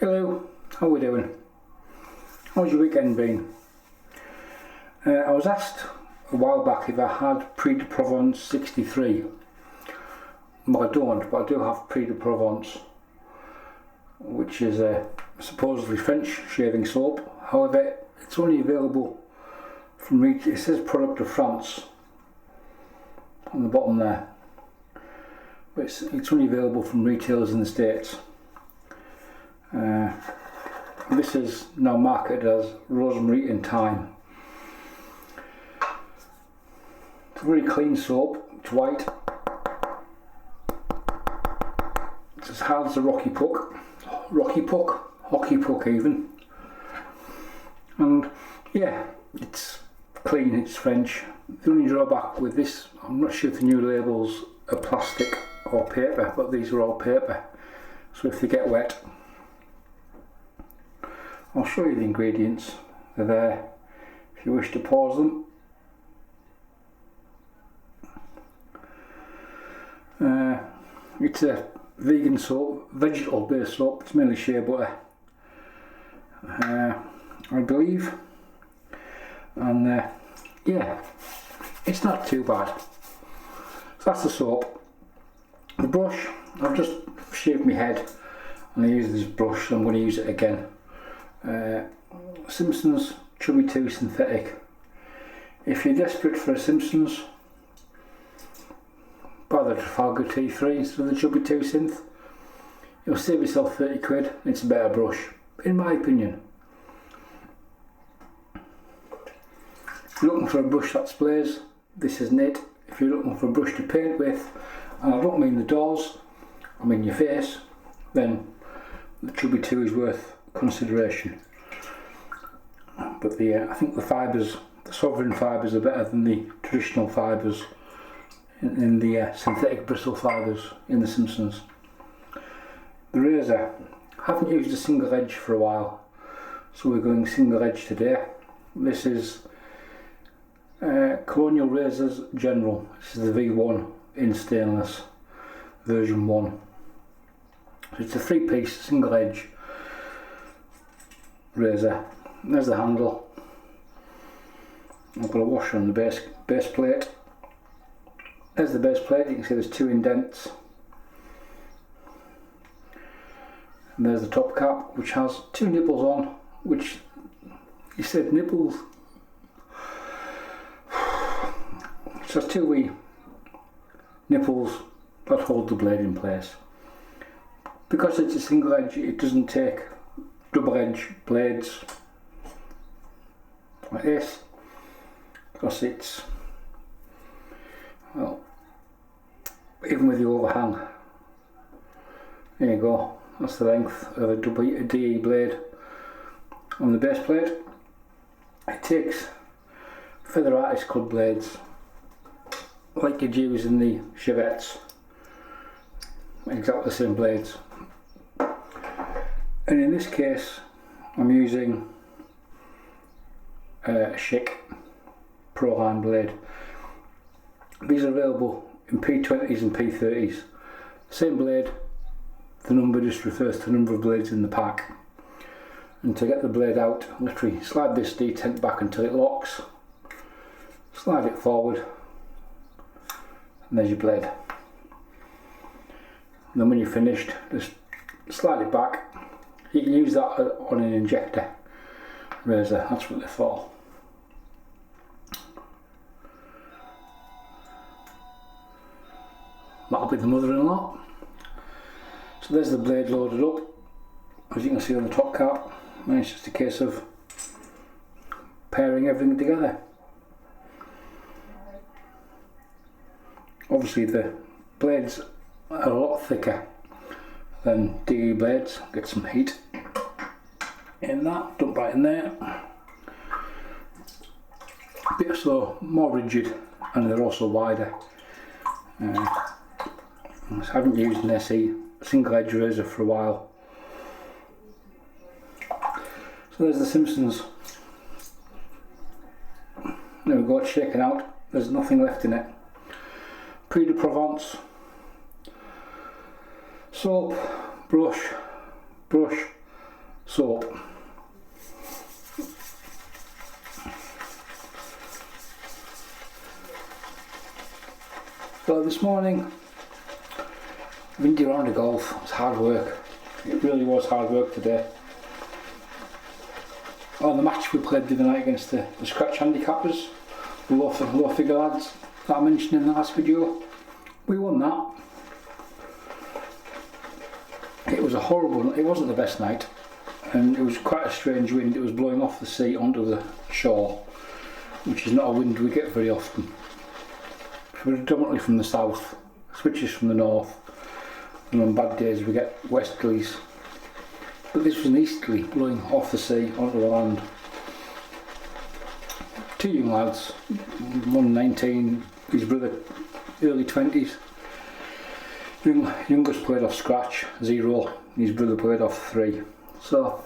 Hello, how are we doing? How's your weekend been? I was asked a while back if I had Pré de Provence 63. Well, I don't, but I do have Pré de Provence, which is a supposedly French shaving soap. However, it's only available from it says product of France on the bottom there, but it's only available from retailers in the States. This is now marketed as rosemary and thyme. It's a very clean soap, it's white, it's as hard as a hockey puck even, and yeah, it's clean, it's French. The only drawback with this, I'm not sure if the new labels are plastic or paper, but these are all paper, so if they get wet, I'll show you the ingredients. They're there if you wish to pause them. It's a vegan soap, vegetable based soap. It's mainly shea butter, I believe, and yeah, it's not too bad. So that's the soap. The brush, I've just shaved my head and I use this brush, so I'm going to use it again. Simpsons Chubby 2 synthetic. If you're desperate for a Simpsons, buy the Trafalgar T3 instead of the Chubby 2 synth. You'll save yourself 30 quid. It's a better brush, in my opinion. If you're looking for a brush that sprays, this isn't it. If you're looking for a brush to paint with, and I don't mean the doors, I mean your face, then the Chubby 2 is worth consideration. But I think the fibres, the sovereign fibres, are better than the traditional fibres in the synthetic bristle fibres in the Simpsons. The razor, I haven't used a single edge for a while, so we're going single edge today. This is Colonial Razors General. This is the V1 in stainless, version 1. So it's a 3-piece single edge razor. There's the handle. I've got a washer on the base plate. There's the base plate. You can see there's 2 indents. And there's the top cap, which has 2 nipples on, which you said nipples. So it's 2 wee nipples that hold the blade in place. Because it's a single edge, it doesn't take double edge blades like this, because it's, well, even with the overhang, there you go, that's the length of a DE blade on the base plate. It takes feather artist cut blades like you'd use in the Chevettes, exactly the same blades. And in this case, I'm using a Schick Proline blade. These are available in P20s and P30s. Same blade, the number just refers to the number of blades in the pack. And to get the blade out, literally slide this detent back until it locks, slide it forward, and there's your blade. And then when you're finished, just slide it back. You can use that on an injector razor, that's what they're for. That'll be the mother-in-law. So there's the blade loaded up, as you can see on the top cap, and it's just a case of pairing everything together. Obviously the blades are a lot thicker than DE blades. Get some heat in that, dump that in there. Bit so more rigid, and they're also wider. I haven't used an SE single edge razor for a while. So there's the Simpsons. There we go, it's shaken out. There's nothing left in it. Pré de Provence. Soap, brush, soap. So this morning, windy round of golf. It was hard work. It really was hard work today. On the match we played the other night against the scratch handicappers, the low figure lads that I mentioned in the last video, we won that. It was a horrible, it wasn't the best night, and it was quite a strange wind. It was blowing off the sea onto the shore, which is not a wind we get very often. Predominantly from the south, switches from the north, and on bad days we get westerlies. But this was an easterly blowing off the sea onto the land. Two young lads, one 19, his brother early 20s. Youngest played off scratch, 0, his brother played off 3. So,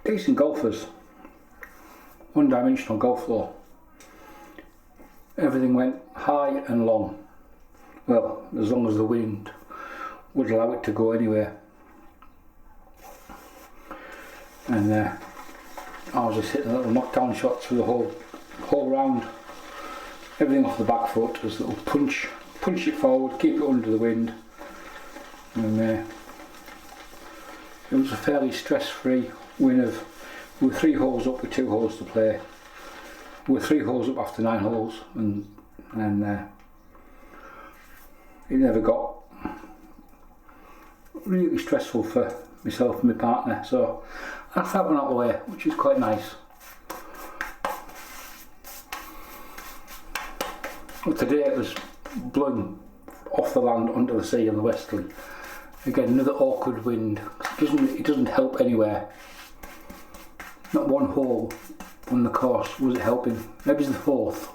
decent golfers. One-dimensional golf though. Everything went high and long. Well, as long as the wind would allow it to go anywhere. And I was just hitting little knockdown shots for the whole round. Everything off the back foot, just little punch it forward, keep it under the wind. And it was a fairly stress-free win of, we were 3 holes up with 2 holes to play. We were 3 holes up after 9 holes, and it never got really stressful for myself and my partner, so that's that one out of the way, which is quite nice. But today it was blowing off the land onto the sea and the westerly. Again, another awkward wind. It doesn't help anywhere. Not one hole on the course was it helping. Maybe it's the 4th.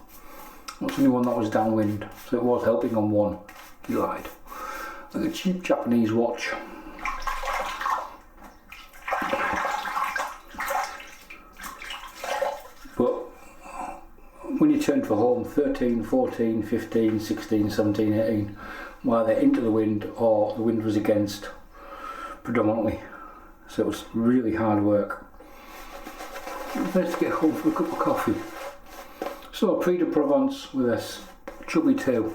That's the only one that was downwind, so it was helping on one. He lied. Like a cheap Japanese watch. But when you turn for home 13, 14, 15, 16, 17, 18, while they're into the wind or the wind was against predominantly. So it was really hard work. Let's get home for a cup of coffee. So Pré de Provence with this Chubby 2.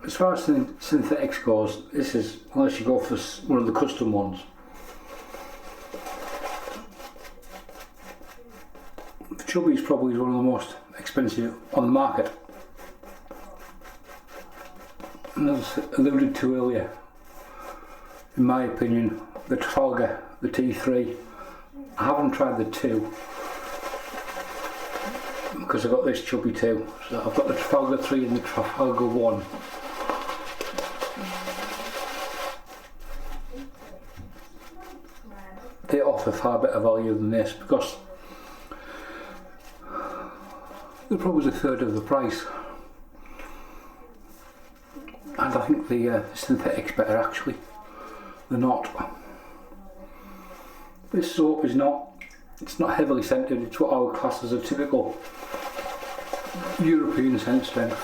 As far as synthetics goes, this is, unless you go for one of the custom ones. Chubby is probably one of the most expensive on the market. And as alluded to earlier, in my opinion, the Trafalgar, the T3, I haven't tried the 2 because I've got this Chubby 2. So I've got the Trafalgar 3 and the Trafalgar 1. They offer far better value than this because they're probably a third of the price. And I think the synthetic's better actually. They're not. This soap is not, it's not heavily scented, it's what I would class as a typical European scent strength.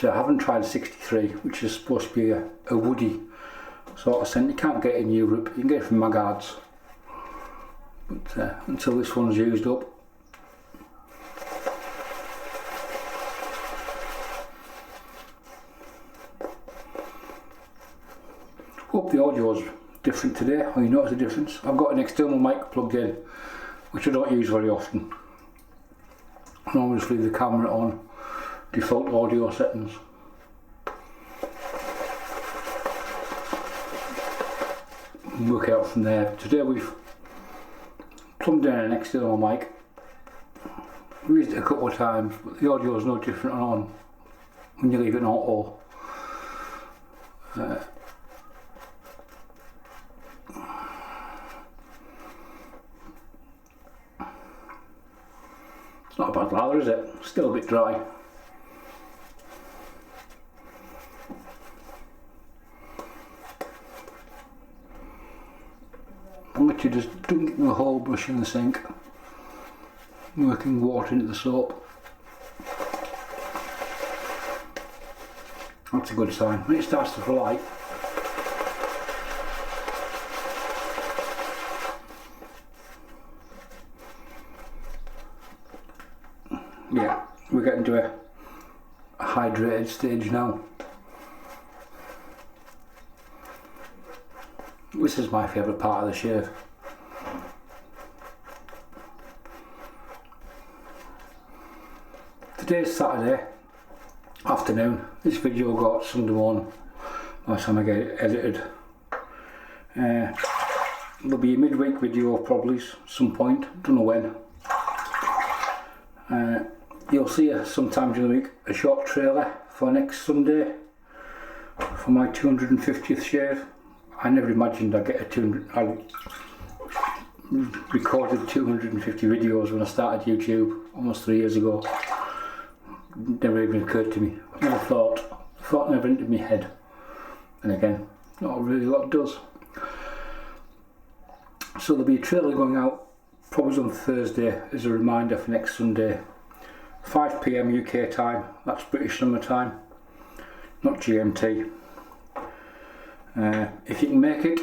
So I haven't tried 63, which is supposed to be a woody sort of scent. You can't get it in Europe, you can get it from Magards. But until this one's used up. Hope the audio's different today, or you notice a difference. I've got an external mic plugged in, which I don't use very often. I normally just leave the camera on default audio settings. And work out from there. Today we've plumbed in an external mic. We used it a couple of times, but the audio is no different on when you leave it on auto. It's not a bad lather, is it? Still a bit dry. I'm literally just dunking the whole brush in the sink. working water into the soap. That's a good sign. When it starts to fly, yeah, we're getting to a hydrated stage now. This is my favourite part of the shave. Today's Saturday afternoon. This video got Sunday morning by the time I get it edited. There'll be a midweek video probably some point, don't know when. You'll see sometime during the week a short trailer for next Sunday for my 250th shave. I never imagined I'd get a 200. I recorded 250 videos when I started YouTube almost 3 years ago. Never even occurred to me. Never thought never entered my head. And again, not really a lot does. So there'll be a trailer going out probably on Thursday as a reminder for next Sunday. 5 PM UK time, that's British summer time, not GMT. If you can make it,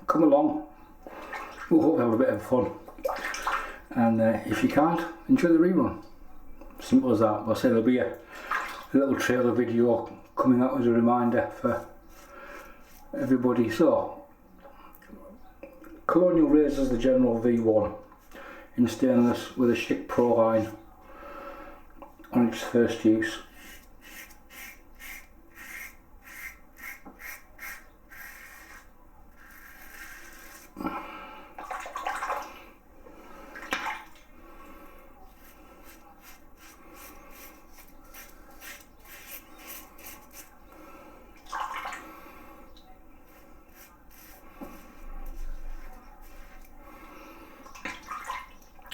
come along. We'll hope to have a bit of fun. And if you can't, enjoy the rerun. Simple as that. I'll say there'll be a little trailer video coming out as a reminder for everybody. So, Colonial razors the General V1 in stainless with a Schick Proline on its first use.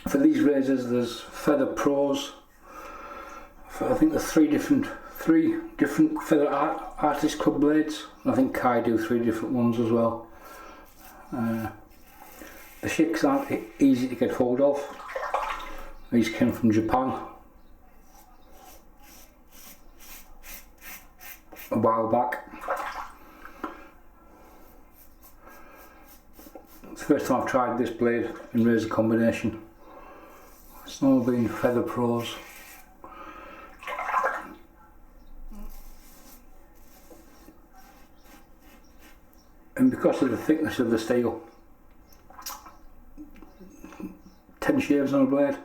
For these razors there's Feather Pros. I think there's three different Feather Artist Club blades. I think Kai do 3 different ones as well. The Schicks aren't easy to get hold of. These came from Japan a while back. It's the first time I've tried this blade in razor combination. It's all been Feather Pros. And because of the thickness of the steel, 10 shaves on a blade,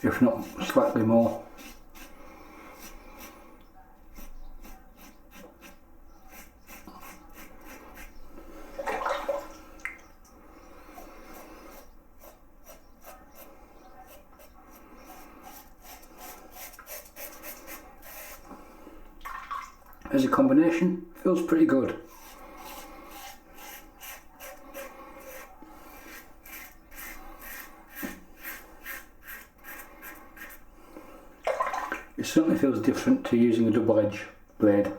if not slightly more. As a combination, feels pretty good. It certainly feels different to using a double edge blade.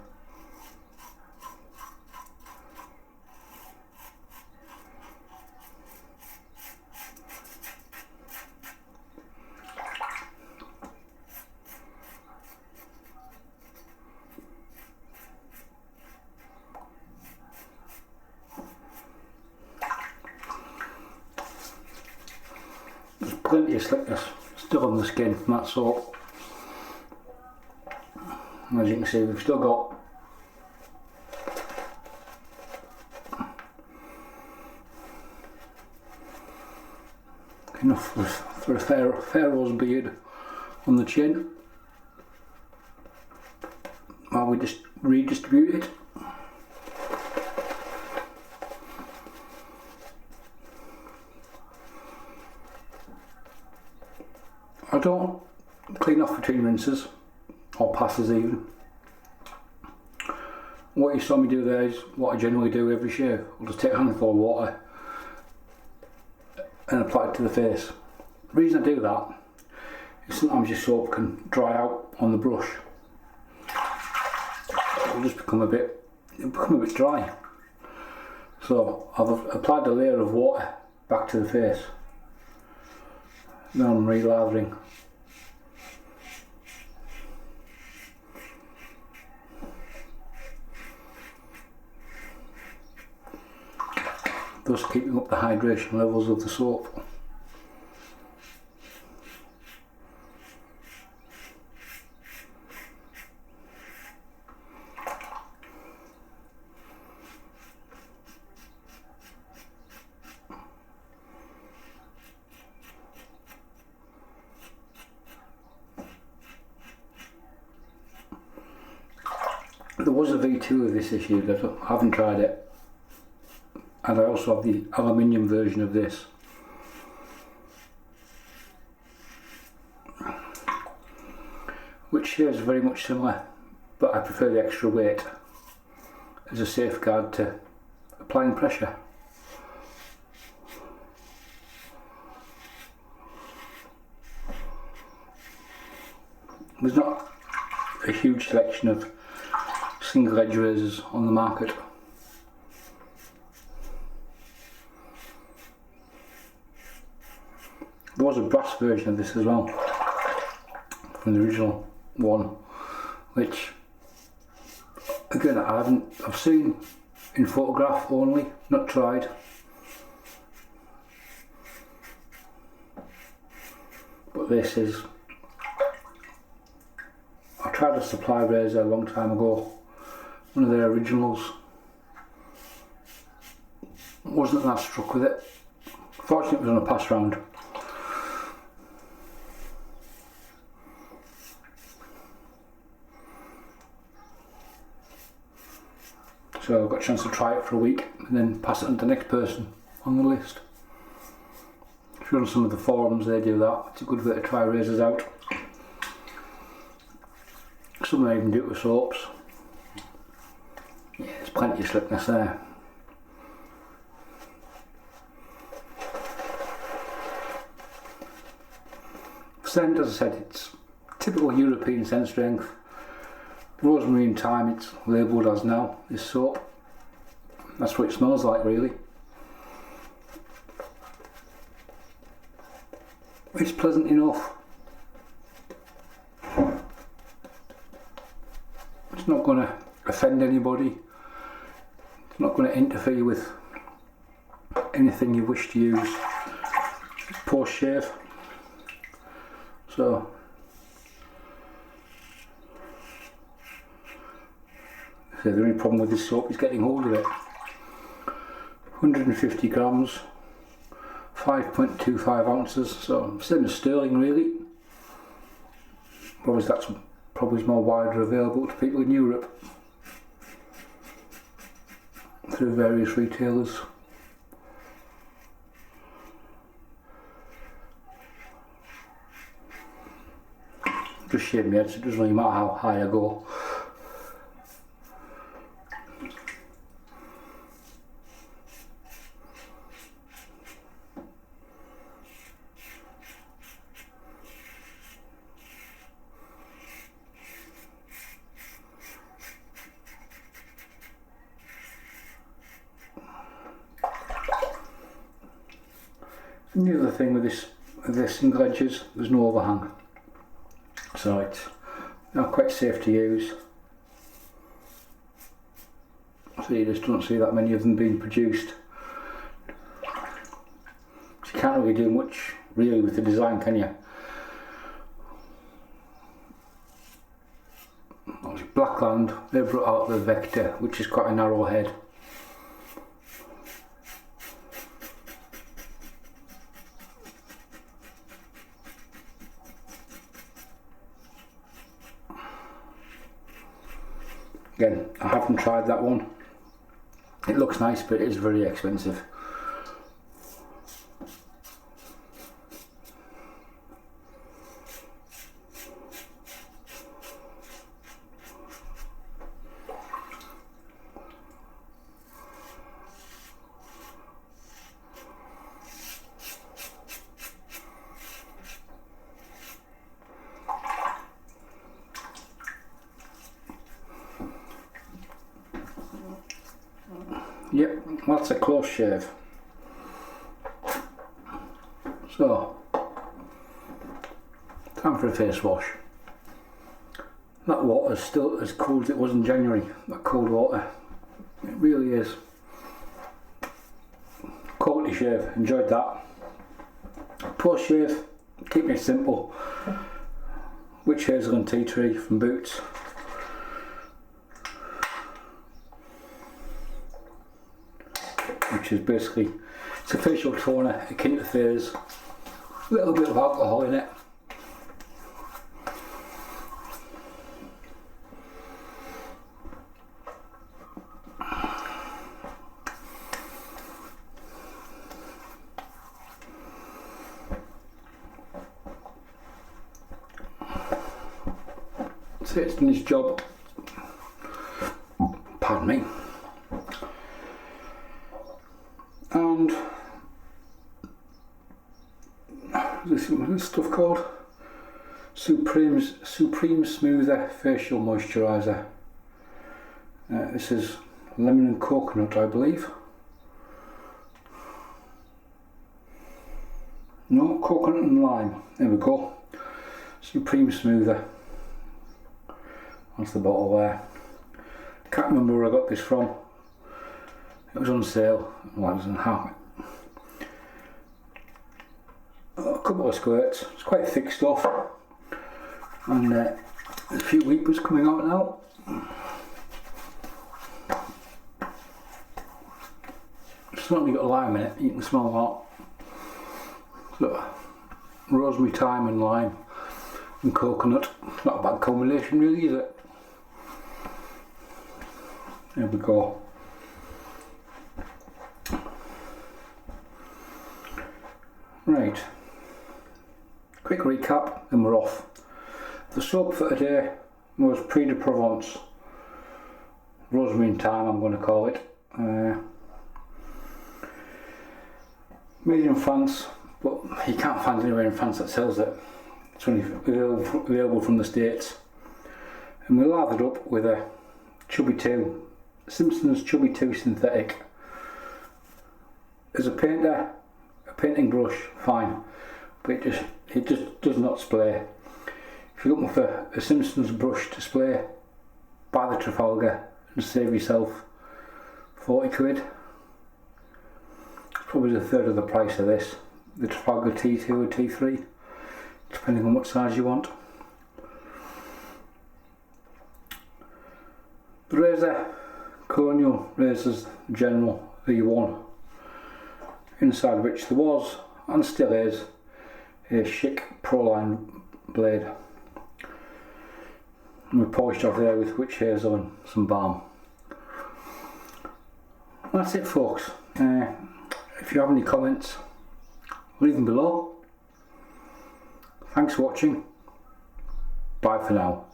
There's plenty of slickness still on the skin from that soap. As you can see, we've still got enough for a pharaoh's beard on the chin while we just redistribute it. I don't clean off between rinses or passes even. What you saw me do there is what I generally do every shave. I'll just take a handful of water and apply it to the face. The reason I do that is sometimes your soap can dry out on the brush. It'll just become a bit dry. So I've applied a layer of water back to the face. Then I'm re-lathering. Thus keeping up the hydration levels of the soap. There was a V2 of this issued, I haven't tried it, and I also have the aluminium version of this, which shares very much similar, but I prefer the extra weight as a safeguard to applying pressure. There's not a huge selection of single edge razors on the market. There was a brass version of this as well from the original one, which again I've seen in photograph only, not tried. But this is, I tried a supply razor a long time ago, one of their originals. Wasn't that struck with it. Fortunately it was on a pass round. So I got a chance to try it for a week and then pass it on to the next person on the list. If you're on some of the forums, they do that. It's a good way to try razors out. Some may even do it with soaps. Yeah, there's plenty of slickness there. Scent, as I said, it's typical European scent strength. Rosemary and thyme, it's labelled as now, this soap. That's what it smells like, really. It's pleasant enough. It's not going to offend anybody. It's not going to interfere with anything you wish to use post shave. So the only problem with this soap is getting hold of it. 150 grams, 5.25 ounces, so same as sterling really. Probably that's probably more widely available to people in Europe through various retailers. Just shave my head, so it doesn't really matter how high I go. And the other thing with this single edges, there's no overhang, so it's quite safe to use. So you just don't see that many of them being produced. So you can't really do much really with the design, can you? Obviously Blackland, they brought out the Vector, which is quite a narrow head. Again, I haven't tried that one. It looks nice, but it is very expensive. Yep, that's a close shave. So, Time for a face wash. That water is still as cold as it was in January, that cold water. It really is. Quality shave, enjoyed that. Post shave, keeping it simple. Witch Hazel and tea tree from Boots. Which is basically, it's a facial toner, akin to phase. A little bit of alcohol in it. So it's done his job. Pardon me. And what's this stuff called? Supreme Smoother Facial Moisturiser. This is lemon and coconut, I believe. No, coconut and lime. There we go. Supreme Smoother. That's the bottle there. Can't remember where I got this from. It was on sale. Well, it was in half. A couple of squirts. It's quite thick stuff. And a few weepers coming out now. It's not only got lime in it, you can smell that. So, rosemary, thyme and lime and coconut. Not a bad combination really, is it? There we go. Right. Quick recap, then we're off. The soap for today was Pré de Provence. Rosemary and thyme, I'm going to call it. Made in France, but you can't find anywhere in France that sells it. It's only available from the States. And we lathered up with a Chubby 2, Simpsons Chubby 2 synthetic. As a painter, a painting brush, fine, but it just does not spray. If you're looking for a Simpsons brush to spray, buy the Trafalgar and save yourself 40 quid. It's probably a third of the price of this. The Trafalgar T2 or T3, depending on what size you want. The razor, Colonial razors General V1, inside which there was, and still is, a Schick Proline blade. And we polished off there with Witch Hazel and some balm. That's it, folks. If you have any comments, leave them below. Thanks for watching. Bye for now.